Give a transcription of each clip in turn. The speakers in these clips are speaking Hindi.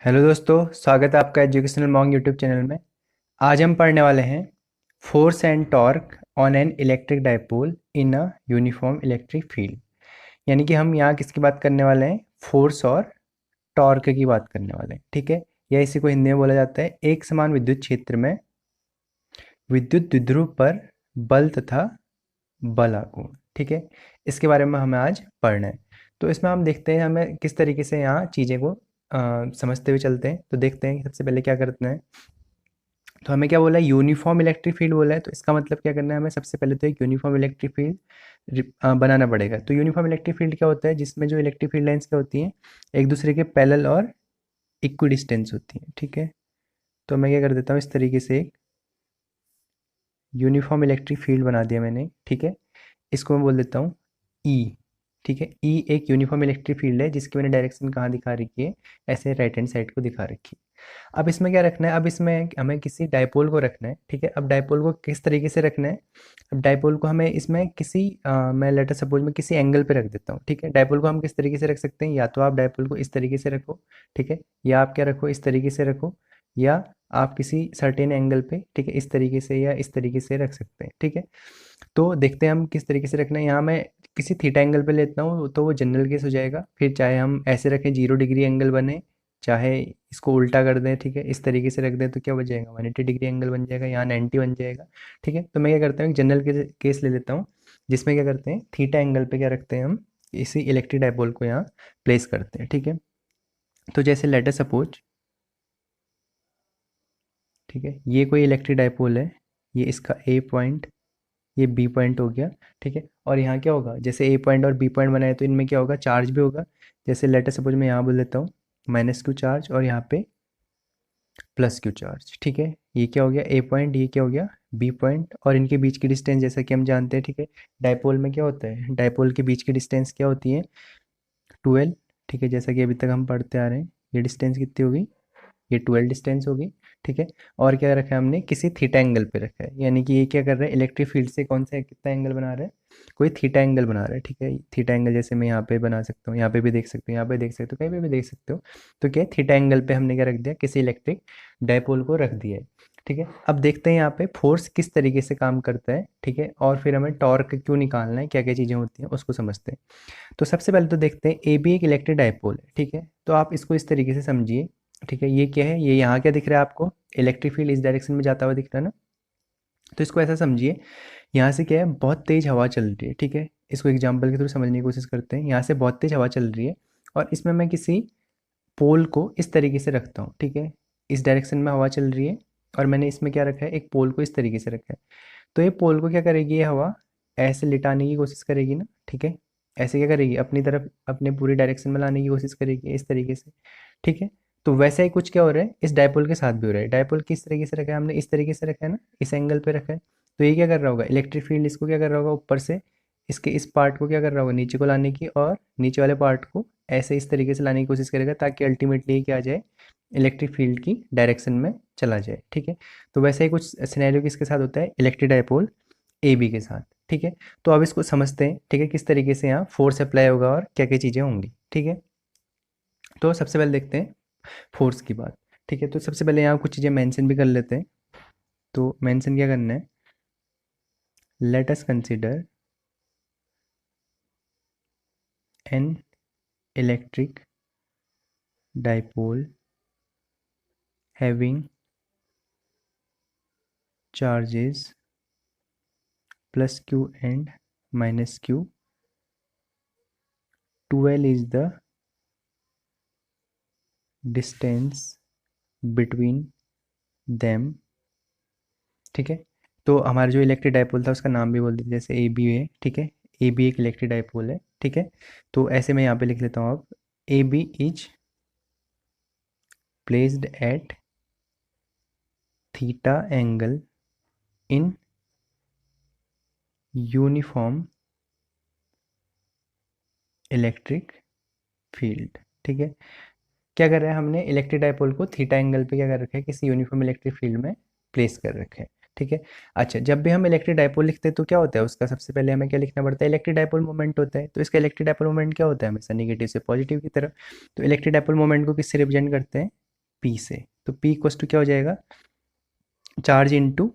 हेलो दोस्तों, स्वागत है आपका एजुकेशनल मॉन्ग यूट्यूब चैनल में। आज हम पढ़ने वाले हैं force and torque on an electric dipole in a uniform electric field. यानी कि हम यहाँ किसकी बात करने वाले हैं? फोर्स और टॉर्क की बात करने वाले हैं, ठीक है। या इसी को हिंदी में बोला जाता है एक समान विद्युत क्षेत्र में विद्युत द्विध्रुव पर बल तथा बलागुण, ठीक है। इसके बारे में हमें आज पढ़ना है। तो इसमें हम देखते हैं हमें किस तरीके से यहाँ चीज़ें को समझते हुए चलते हैं। तो देखते हैं कि सबसे पहले क्या करते हैं। तो हमें क्या बोला है? यूनिफॉर्म इलेक्ट्रिक फील्ड बोला है। तो इसका मतलब क्या करना है हमें? सबसे पहले तो एक यूनिफॉर्म इलेक्ट्रिक फील्ड बनाना पड़ेगा। तो यूनिफॉर्म इलेक्ट्रिक फील्ड क्या होता है? जिसमें जो इलेक्ट्रिक फील्ड लाइंस क्या होती हैं, एक दूसरे के पैरेलल और इक्वी डिस्टेंस होती हैं, ठीक है। तो मैं क्या कर देता हूँ, इस तरीके से एक यूनिफॉर्म इलेक्ट्रिक फील्ड बना दिया मैंने, ठीक है। इसको मैं बोल देता हूँ ई, ठीक है। ई एक यूनिफॉर्म इलेक्ट्रिक फील्ड है जिसकी मैंने डायरेक्शन कहाँ दिखा रखी है? ऐसे राइट हैंड साइड को दिखा रखी है। अब इसमें क्या रखना है? अब इसमें हमें किसी डाइपोल को रखना है, ठीक है। अब डाइपोल को किस तरीके से रखना है? अब डाइपोल को हमें इसमें किसी मैं लेटर सपोज में किसी एंगल पे रख देता हूँ, ठीक है। डाइपोल को हम किस तरीके से रख सकते हैं? या तो आप डाइपोल को इस तरीके से रखो, ठीक है, या आप क्या रखो, इस तरीके से रखो, या आप किसी सर्टेन एंगल पे, ठीक है, इस तरीके से या इस तरीके से रख सकते हैं, ठीक है। तो देखते हैं हम किस तरीके से रखना है। यहाँ मैं किसी थीटा एंगल पे लेता हूँ तो वो जनरल केस हो जाएगा। फिर चाहे हम ऐसे रखें 0 डिग्री एंगल बने, चाहे इसको उल्टा कर दें, ठीक है, इस तरीके से रख दें तो क्या बन जाएगा? 180 डिग्री एंगल बन जाएगा, यहाँ 90 बन जाएगा, ठीक है। तो मैं क्या करता हूँ, एक जनरल केस ले लेता हूँ जिसमें क्या करते हैं, थीटा एंगल पे क्या रखते हैं हम, इसी इलेक्ट्रिक डाइपोल को यहाँ प्लेस करते हैं, ठीक है। तो जैसे लेट अस सपोज, ठीक है, ये कोई इलेक्ट्रिक डाइपोल है, ये इसका ए पॉइंट, ये बी पॉइंट हो गया, ठीक है। और यहाँ क्या होगा, जैसे ए पॉइंट और बी पॉइंट बनाए तो इनमें क्या होगा, चार्ज भी होगा। जैसे लेटर सपोज मैं यहाँ बोल देता हूँ -Q चार्ज और यहाँ पे +Q चार्ज, ठीक है। ये क्या हो गया, ए पॉइंट, ये क्या हो गया, बी पॉइंट, और इनके बीच की डिस्टेंस जैसा कि हम जानते हैं, ठीक है। डाइपोल में क्या होता है, डाइपोल के बीच की डिस्टेंस क्या होती है? 12, ठीक है, जैसा कि अभी तक हम पढ़ते आ रहे हैं। ये डिस्टेंस कितनी होगी? ये 12 डिस्टेंस होगी, ठीक है। और क्या रखा है हमने? किसी थीटा एंगल पे रखा है, यानी कि ये क्या कर रहा है, इलेक्ट्रिक फील्ड से कौन सा कितना एंगल बना रहा है? कोई थीटा एंगल बना रहा है, ठीक है। थीटा एंगल जैसे मैं यहाँ पे बना सकता हूँ, यहाँ पे भी देख सकते हो, यहाँ पे देख सकते हो, कहीं पे भी देख सकते हो। तो क्या थीटा एंगल पे हमने क्या रख दिया, किसी इलेक्ट्रिक डाइपोल को रख दिया है, ठीक है। अब देखते हैं यहाँ पे फोर्स किस तरीके से काम करता है, ठीक है, और फिर हमें टॉर्क क्यों निकालना है, क्या क्या चीज़ें होती हैं उसको समझते हैं। तो सबसे पहले तो देखते हैं, ए बी एक इलेक्ट्रिक डाइपोल है, ठीक है। तो आप इसको इस तरीके से समझिए, ठीक है। ये क्या है, ये यहाँ क्या दिख रहा है आपको? इलेक्ट्रिक फील्ड इस डायरेक्शन में जाता हुआ दिख रहा है ना। तो इसको ऐसा समझिए, यहाँ से क्या है, बहुत तेज हवा चल रही है, ठीक है। इसको एग्जाम्पल के थ्रू समझने की कोशिश करते हैं। यहाँ से बहुत तेज हवा चल रही है और इसमें मैं किसी पोल को इस तरीके से रखता हूँ, ठीक है। इस डायरेक्शन में हवा चल रही है और मैंने इसमें क्या रखा है, एक पोल को इस तरीके से रखा है। तो ये पोल को क्या करेगी, ये हवा ऐसे लिटाने की कोशिश करेगी ना, ठीक है। ऐसे क्या करेगी, अपनी तरफ अपने पूरी डायरेक्शन में लाने की कोशिश करेगी इस तरीके से, ठीक है। तो वैसा ही कुछ क्या हो रहा है इस डायपोल के साथ भी हो रहा है। डायपोल किस तरीके से रखा है हमने? इस तरीके से रखा है ना, इस एंगल पे रखा है। तो ये क्या कर रहा होगा, इलेक्ट्रिक फील्ड इसको क्या कर रहा होगा, ऊपर से इसके इस पार्ट को क्या कर रहा होगा, नीचे को लाने की, और नीचे वाले पार्ट को ऐसे इस तरीके से लाने की कोशिश करेगा ताकि अल्टीमेटली क्या आ जाए, इलेक्ट्रिक फील्ड की डायरेक्शन में चला जाए, ठीक है। तो वैसे ही कुछ सिनेरियो किसके साथ होता है, इलेक्ट्रिक डायपोल ए बी के साथ, ठीक है। तो अब इसको समझते हैं, ठीक है, किस तरीके से यहाँ फोर्स अप्लाई होगा और क्या क्या चीज़ें होंगी, ठीक है। तो सबसे पहले देखते हैं फोर्स की बात, ठीक है। तो सबसे पहले यहाँ कुछ चीज़ें मेंशन भी कर लेते हैं। तो मेंशन क्या करना है, let us consider an electric dipole having charges +Q and -Q. 12 is the distance between them, ठीक है। तो हमारा जो इलेक्ट्रिक डाइपोल था उसका नाम भी बोल दीजिए, जैसे ए बी है, ठीक है। ए बी एक इलेक्ट्रिक डाइपोल है, ठीक है। तो ऐसे मैं यहाँ पे लिख लेता हूँ अब, A B is placed at theta angle in uniform electric field, ठीक है। क्या कर रहा है, हमने इलेक्ट्रिक डाइपोल को थीटा एंगल पे क्या कर रखा है, किसी यूनिफॉर्म इलेक्ट्रिक फील्ड में प्लेस कर रखे हैं, ठीक है। अच्छा, जब भी हम इलेक्ट्रिक डाइपोल लिखते हैं तो क्या होता है उसका, सबसे पहले हमें क्या लिखना पड़ता है, इलेक्ट्रिक डाइपोल मोमेंट होता है। तो इसका इलेक्ट्रिक डाइपोल मोमेंट क्या होता है, हमेशा निगेटिव से पॉजिटिव की तरफ। तो इलेक्ट्रिक डाइपोल मोमेंट को किससे रिप्रेजेंट करते हैं, पी से। तो पी इक्वस टू क्या हो जाएगा, charge into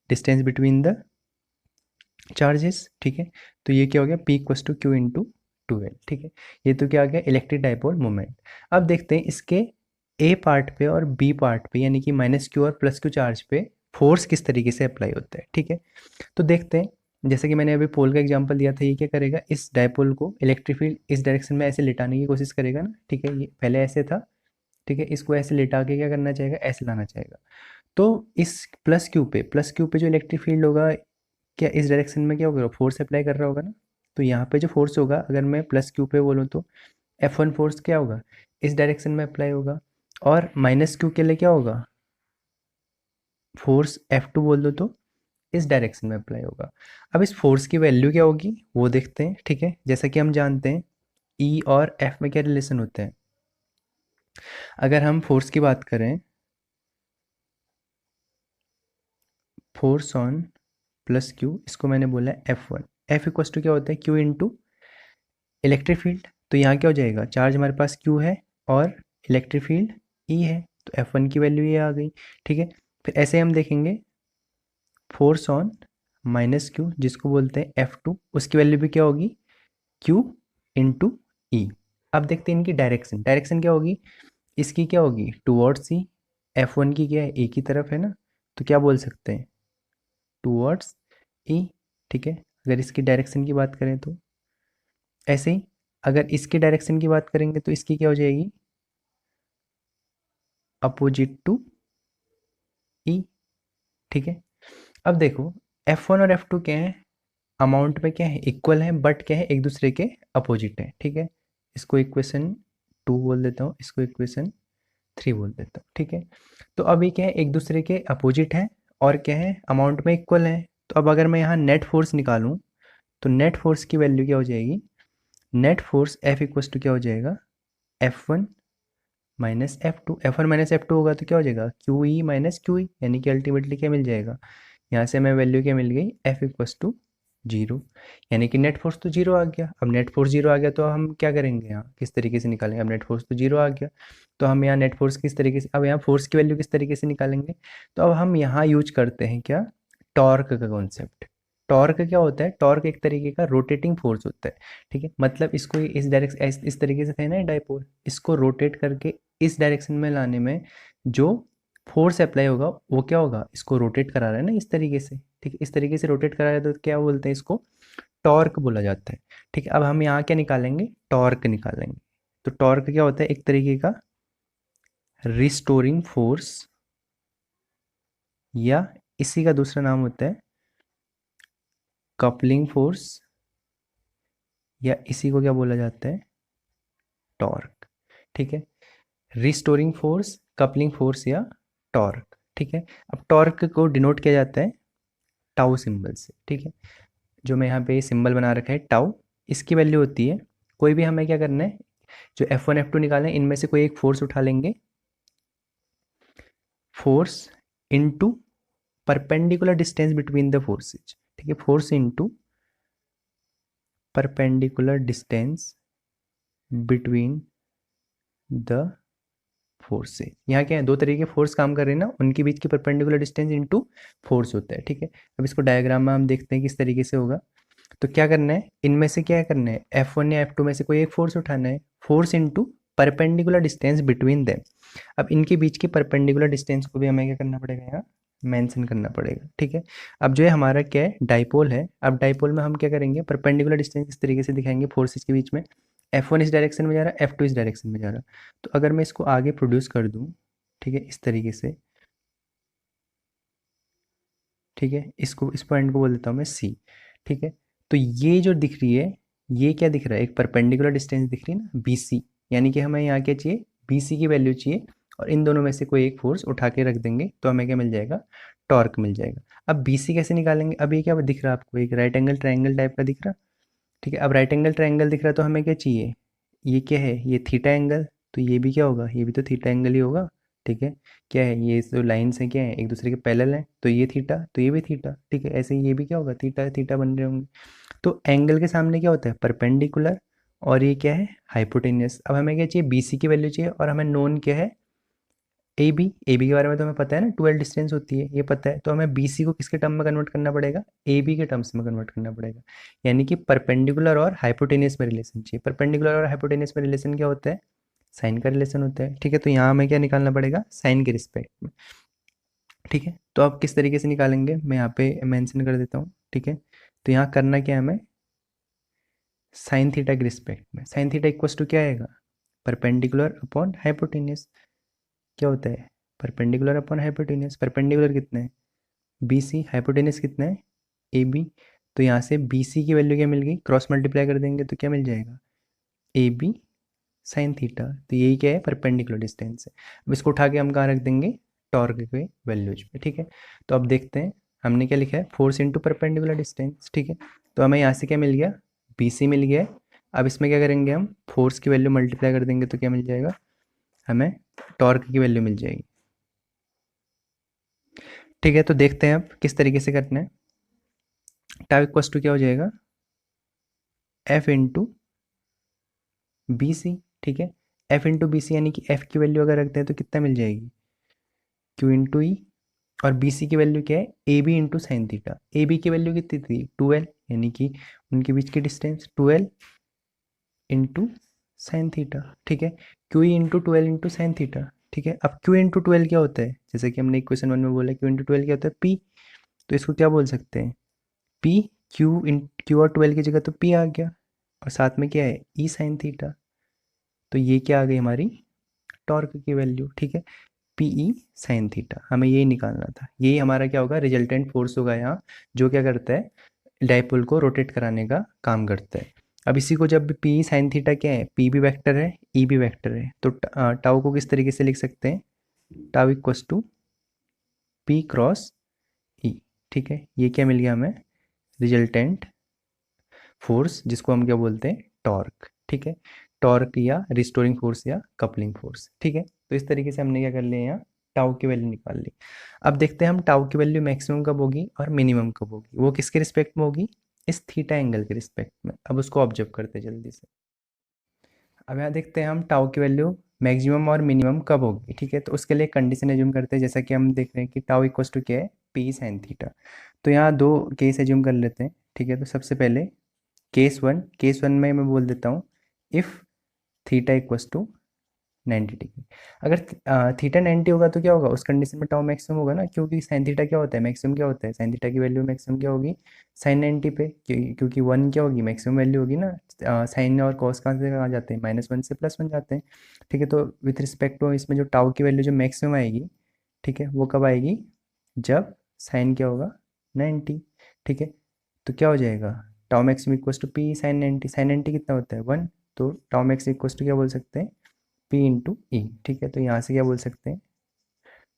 distance between the charges, ठीक है। तो ये क्या हो गया, P equals to Q into 2L, ठीक है। ये तो क्या आ गया, इलेक्ट्रिक डाइपोल मोमेंट। अब देखते हैं इसके ए पार्ट पे और बी पार्ट पे, यानी कि माइनस क्यू और प्लस क्यू चार्ज पे फोर्स किस तरीके से अप्लाई होता है, ठीक है। तो देखते हैं, जैसे कि मैंने अभी पोल का एग्जांपल दिया था, ये क्या करेगा, इस डाइपोल को इलेक्ट्रिक फील्ड इस डायरेक्शन में ऐसे लिटाने की कोशिश करेगा ना, ठीक है। ये पहले ऐसे था, ठीक है, इसको ऐसे लिटा के क्या करना चाहेगा, ऐसे लाना चाहेगा। तो इस प्लस क्यू पे जो इलेक्ट्रिक फील्ड होगा, क्या इस डायरेक्शन में क्या होगा, फोर्स अप्लाई कर रहा होगा ना। तो यहाँ पे जो फोर्स होगा, अगर मैं प्लस क्यू पे बोलूँ तो F1 फोर्स क्या होगा, इस डायरेक्शन में अप्लाई होगा। और माइनस क्यू के लिए क्या होगा, फोर्स F2 बोल दो तो इस डायरेक्शन में अप्लाई होगा। अब इस फोर्स की वैल्यू क्या होगी वो देखते हैं, ठीक है। जैसा कि हम जानते हैं E और F में क्या रिलेशन होते हैं। अगर हम फोर्स की बात करें, फोर्स ऑन प्लस क्यू, इसको मैंने बोला है F1। F इक्वस टू क्या होता है, क्यू इंटू इलेक्ट्रिक फील्ड। तो यहाँ क्या हो जाएगा, चार्ज हमारे पास क्यू है और इलेक्ट्रिक फील्ड ई है, तो F1 की वैल्यू ये आ गई, ठीक है। फिर ऐसे हम देखेंगे फोर्स ऑन माइनस क्यू, जिसको बोलते हैं F2, उसकी वैल्यू भी क्या होगी, क्यू इंटू ई। अब देखते हैं इनकी डायरेक्शन, डायरेक्शन क्या होगी, इसकी क्या होगी, टूवर्ड्स ई। F1 की क्या है, ए की तरफ है ना, तो क्या बोल सकते हैं, टूवर्ड्स ई, ठीक है। अगर इसकी डायरेक्शन की बात करें तो ऐसे ही, अगर इसके डायरेक्शन की बात करेंगे तो इसकी क्या हो जाएगी, अपोजिट टू ई, ठीक है। अब देखो F1 और F2 क्या है, अमाउंट में क्या है, इक्वल है, बट क्या है, एक दूसरे के अपोजिट है, ठीक है। इसको इक्वेशन 2 बोल देता हूँ, इसको इक्वेशन 3 बोल देता हूँ, ठीक है। तो अब ये क्या है, एक दूसरे के अपोजिट है और क्या है, अमाउंट में इक्वल है। तो अब अगर मैं यहाँ नेट फोर्स निकालूँ, तो नेट फोर्स की वैल्यू क्या हो जाएगी, net force F equals to क्या हो जाएगा, F1 माइनस F2 होगा तो क्या हो जाएगा, Q E minus Q E, यानी कि अल्टीमेटली क्या मिल जाएगा, यहाँ से हमें वैल्यू क्या मिल गई, F इक्वस टू जीरो, यानी कि नेट फोर्स तो जीरो आ गया। अब नेट फोर्स जीरो आ गया तो हम क्या करेंगे, यहाँ किस तरीके से निकालेंगे, अब नेट फोर्स तो जीरो आ गया, तो हम यहाँ नेट फोर्स किस तरीके से, अब यहाँ फोर्स की वैल्यू किस तरीके से निकालेंगे। तो अब हम यहाँ यूज करते हैं क्या, टॉर्क का कॉन्सेप्ट। टॉर्क क्या होता है, टॉर्क एक तरीके का रोटेटिंग फोर्स होता है, ठीक है। मतलब इसको इस डायरेक्शन, इस तरीके से थे ना डाइपोल, इसको रोटेट करके इस डायरेक्शन में लाने में जो फोर्स अप्लाई होगा वो क्या होगा, इसको रोटेट करा रहा है ना इस तरीके से, ठीक है। इस तरीके से रोटेट करा रहा है तो क्या बोलते हैं, इसको टॉर्क बोला जाता है, ठीक है। अब हम यहाँ क्या निकालेंगे, टॉर्क निकालेंगे। तो टॉर्क क्या होता है, एक तरीके का रिस्टोरिंग फोर्स, या इसी का दूसरा नाम होता है कपलिंग फोर्स, या इसी को क्या बोला जाता है, टॉर्क, ठीक है। रिस्टोरिंग फोर्स, कपलिंग फोर्स या टॉर्क, ठीक है। अब टॉर्क को डिनोट किया जाता है टाउ सिंबल से, ठीक है। जो मैं यहाँ पे सिंबल बना रखा है टाउ, इसकी वैल्यू होती है, कोई भी हमें क्या करना है, जो F1 F2 निकालें, इनमें से कोई एक फोर्स उठा लेंगे, force into perpendicular distance between the forces, ठीक है। Force into perpendicular distance between the forces. यहाँ क्या है, दो तरीके के फोर्स काम कर रहे हैं ना, उनके बीच की परपेंडिकुलर डिस्टेंस इनटू फोर्स होता है, ठीक है। अब इसको डायग्राम में हम देखते हैं किस तरीके से होगा। तो क्या करना है, इनमें से क्या करना है, F1 या F2 में से कोई एक फोर्स उठाना है, force into perpendicular distance between them. अब इनके बीच की परपेंडिकुलर डिस्टेंस को भी हमें क्या करना पड़ेगा, यहाँ मेंशन करना पड़ेगा, ठीक है। अब जो है हमारा क्या है, डाइपोल है। अब डाइपोल में हम क्या करेंगे, परपेंडिकुलर डिस्टेंस इस तरीके से दिखाएंगे फोर्सेस के बीच में, F1 इस डायरेक्शन में जा रहा है, F2 इस डायरेक्शन में जा रहा है। तो अगर मैं इसको आगे प्रोड्यूस कर दूँ, ठीक है, इस तरीके से, ठीक है, इसको इस पॉइंट को बोल देता हूँ मैं C, ठीक है। तो ये जो दिख रही है, ये क्या दिख रहा है, एक परपेंडिकुलर डिस्टेंस दिख रही है ना, BC, यानी कि हमें यहाँ क्या चाहिए, BC की वैल्यू चाहिए, और इन दोनों में से कोई एक फोर्स उठा के रख देंगे तो हमें क्या मिल जाएगा, टॉर्क मिल जाएगा। अब BC कैसे निकालेंगे, अब ये क्या दिख रहा है आपको, एक राइट एंगल ट्राइंगल टाइप का दिख रहा, ठीक है। अब राइट एंगल ट्राइंगल दिख रहा तो हमें क्या चाहिए, ये क्या है, ये थीटा एंगल, तो ये भी क्या होगा, ये भी तो थीटा एंगल ही होगा, ठीक है। क्या है, ये जो लाइन्स हैं क्या है, एक दूसरे के पैरेलल हैं, तो ये थीटा तो ये भी थीटा, ठीक है। ऐसे ही ये भी क्या होगा, थीटा थीटा बन रहे होंगे। तो एंगल के सामने क्या होता है, परपेंडिकुलर, और ये क्या है, हाइपोटेनियस। अब हमें क्या चाहिए, BC की वैल्यू चाहिए, और हमें नोन क्या है, ए बी के बारे में तो हमें पता है ना, 12 डिस्टेंस होती है, ये पता है। तो हमें बी सी को किसके टर्म में कन्वर्ट करना पड़ेगा, ए बी के टर्म्स में कन्वर्ट करना पड़ेगा। यानी कि परपेंडिकुलर और हाइपोटेनियस में रिलेशन चाहिए। परपेंडिकुलर और हाइपोटेनियस में रिलेशन क्या होता है, साइन का रिलेशन होता है। ठीक है, तो यहाँ हमें क्या निकालना पड़ेगा, साइन के रिस्पेक्ट में। ठीक है, तो आप किस तरीके से निकालेंगे, मैं यहाँ पे मेंशन कर देता हूँ। ठीक है, तो यहाँ करना क्या है हमें, साइन थीटा के रिस्पेक्ट में। साइन थीटा इक्वस टू क्या आएगा, परपेंडिकुलर अपॉन हाइपोटेनियस। क्या होता है, परपेंडिकुलर अपॉन हाइपोटेनियस। परपेंडिकुलर कितना है, बी सी, हाइपोटेनियस कितना है, ए बी। तो यहाँ से बी सी की वैल्यू क्या मिल गई, क्रॉस मल्टीप्लाई कर देंगे तो क्या मिल जाएगा, ए बी साइन थीटा। तो यही क्या है, परपेंडिकुलर डिस्टेंस है। अब इसको उठा के हम कहाँ रख देंगे, टॉर्क के वैल्यूज पे। ठीक है, तो अब देखते हैं हमने क्या लिखा है, फोर्स इंटू परपेंडिकुलर डिस्टेंस। ठीक है, तो हमें यहाँ से क्या मिल गया, बी सी मिल गया है। अब इसमें क्या करेंगे, हम फोर्स की वैल्यू मल्टीप्लाई कर देंगे तो क्या मिल जाएगा, हमें टॉर्क की वैल्यू मिल जाएगी। ठीक है, तो देखते हैं अब किस तरीके से करना है। टाउ इक्वस टू क्या हो जाएगा, एफ इंटू बी सी। ठीक है, एफ इंटू बी सी, यानी कि एफ की वैल्यू अगर रखते हैं तो कितना मिल जाएगी, क्यू इंटू ई। और बी सी की वैल्यू क्या है, A B into sine theta. A B की वैल्यू कितनी थी, 12, यानी कि उनके बीच की डिस्टेंस 12 इंटू साइन थीटा। ठीक है, Q E into 12 into sine theta. ठीक है, अब क्यू इंटू 12 क्या होता है, जैसे कि हमने इक्वेशन 1 में बोला, क्यू इंटू 12 क्या होता है, पी। तो इसको क्या बोल सकते हैं, पी, क्यू और 12 की जगह तो पी आ गया, और साथ में क्या है, ई साइन थीटा। तो ये क्या आ गई हमारी टॉर्क की वैल्यू। ठीक है, पी ई साइन थीटा, हमें यही निकालना था। यही हमारा क्या होगा, रिजल्टेंट फोर्स होगा यहाँ, जो क्या करता है, डाइपोल को रोटेट कराने का काम करता है। अब इसी को जब पी ई साइन थीटा क्या है, पी भी वेक्टर है, ई भी वेक्टर है, तो टाउ को किस तरीके से लिख सकते हैं, tau equals to P cross E. ठीक है, ये क्या मिल गया हमें, रिजल्टेंट फोर्स, जिसको हम क्या बोलते हैं, टॉर्क। ठीक है, टॉर्क या रिस्टोरिंग फोर्स या कपलिंग फोर्स। ठीक है, तो इस तरीके से हमने क्या कर लिया, यहाँ टाउ की वैल्यू निकाल ली। अब देखते हैं हम टाउ की वैल्यू मैक्सिमम कब होगी और मिनिमम कब होगी, वो किसके रिस्पेक्ट में होगी, इस थीटा एंगल के रिस्पेक्ट में। अब उसको ऑब्जर्व करते हैं जल्दी से। अब यहाँ देखते हैं हम टाउ की वैल्यू मैक्सिमम और मिनिमम कब होगी। ठीक है, तो उसके लिए कंडीशन एज्यूम करते हैं, जैसा कि हम देख रहे हैं कि टाउ इक्वस टू क्या है, पी साइन थीटा। तो यहाँ दो केस एज्यूम कर लेते हैं। ठीक है, तो सबसे पहले केस वन में मैं बोल देता हूँ, if theta equals to 90 degree. अगर थीटा 90 होगा तो क्या होगा, उस कंडीशन में टाउ मैक्सिमम होगा ना, क्योंकि साइन थीटा क्या होता है, मैक्सिमम क्या होता है, साइन थीटा की वैल्यू मैक्सिमम क्या होगी, साइन 90 पे, क्योंकि 1 क्या होगी, मैक्सिमम वैल्यू होगी ना। साइन और कॉस कहाँ से कहाँ जाते हैं, -1 से +1 जाते हैं। ठीक है, तो विथ रिस्पेक्ट टू इसमें जो टाउ की वैल्यू जो मैक्सिमम आएगी, ठीक है, वो कब आएगी, जब साइन क्या होगा, 90। ठीक है, तो क्या हो जाएगा, tau maximum equals to P sine 90। Sine 90 कितना होता है, 1। तो टाउ मैक्स इक्वस टू क्या बोल सकते हैं, पी इंटू ई। ठीक है, तो यहाँ से क्या बोल सकते हैं,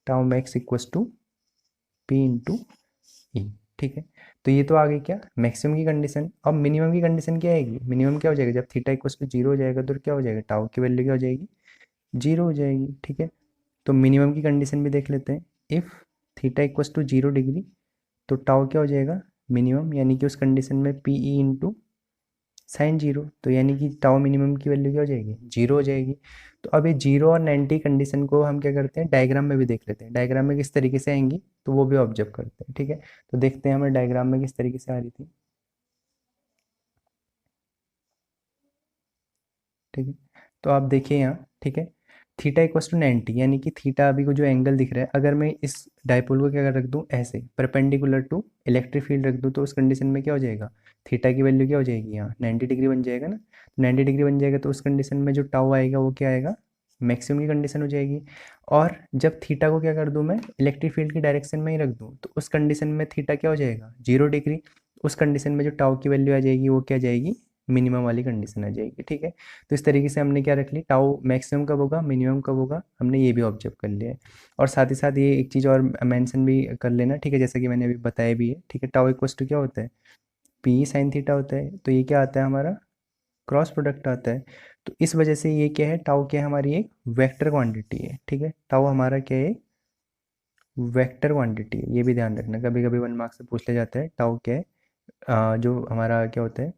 tau max equals to P into E. ठीक है, तो ये तो आ गई क्या, मैक्सिमम की कंडीशन। अब मिनिमम की कंडीशन क्या आएगी, मिनिमम क्या हो जाएगा, जब थीटा इक्वस टू जीरो हो जाएगा तो क्या हो जाएगा, टाउ की वैल्यू क्या हो जाएगी, जीरो हो जाएगी। ठीक है, तो मिनिमम की कंडीशन भी देख लेते हैं। If theta equals to 0 degree, तो टाउ क्या हो जाएगा, मिनिमम, यानी कि उस कंडीशन में P E into sine zero. तो यानी कि टाउ मिनिमम की वैल्यू क्या हो जाएगी, जीरो हो जाएगी। तो अब ये जीरो और 90 कंडीशन को हम क्या करते हैं, डायग्राम में भी देख लेते हैं, डायग्राम में किस तरीके से आएंगी, तो वो भी ऑब्जर्व करते हैं। ठीक है, तो देखते हैं हमें डायग्राम में किस तरीके से आ रही थी। ठीक है, तो आप देखिए यहाँ। ठीक है, थीटा इक्वस टू 90, यानी कि थीटा अभी को जो एंगल दिख रहा है, अगर मैं इस डाइपोल को क्या रख दूँ, ऐसे परपेंडिकुलर टू इलेक्ट्रिक फील्ड रख दूँ, तो उस कंडीशन में क्या हो जाएगा, थीटा की वैल्यू क्या हो जाएगी, यहाँ 90 डिग्री बन जाएगा ना। 90 डिग्री बन जाएगा तो उस कंडीशन में जो टाउ आएगा वो क्या आएगा, मैक्सिमम की कंडीशन हो जाएगी। और जब थीटा को क्या कर दूँ मैं, इलेक्ट्रिक फील्ड की डायरेक्शन में ही रख दूँ, तो उस कंडीशन में थीटा क्या हो जाएगा, 0 डिग्री। उस कंडीशन में जो टाउ की वैल्यू आ जाएगी वो क्या जाएगी, मिनिमम वाली कंडीशन आ जाएगी। ठीक है, तो इस तरीके से हमने क्या रख ली, टाउ मैक्सिमम कब होगा, मिनिमम कब होगा, हमने ये भी ऑब्जर्व कर लिया है। और साथ ही साथ ये एक चीज़ और मेंशन भी कर लेना। ठीक है, जैसा कि मैंने अभी बताया भी है। ठीक है, टाउ इक्वस टू क्या होता है, पी साइन थीटा होता है। तो ये क्या आता है हमारा, क्रॉस प्रोडक्ट आता है। तो इस वजह से ये क्या है, टाउ क्या है, हमारी एक वेक्टर क्वांटिटी है। ठीक है, टाउ हमारा क्या है, वेक्टर क्वांटिटी है। ये भी ध्यान रखना, कभी कभी 1 मार्क्स से पूछ ले जाता है, टाउ क्या है, जो हमारा क्या होता है,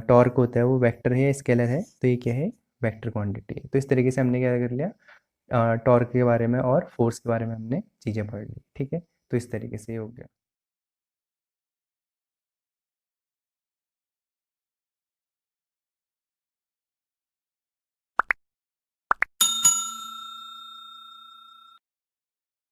टॉर्क होता है, वो वेक्टर है, स्केलर है। तो ये क्या है, वेक्टर क्वांटिटी है। तो इस तरीके से हमने क्या कर लिया, टॉर्क के बारे में और फोर्स के बारे में हमने चीज़ें पढ़ ली। ठीक है, तो इस तरीके से ये हो गया।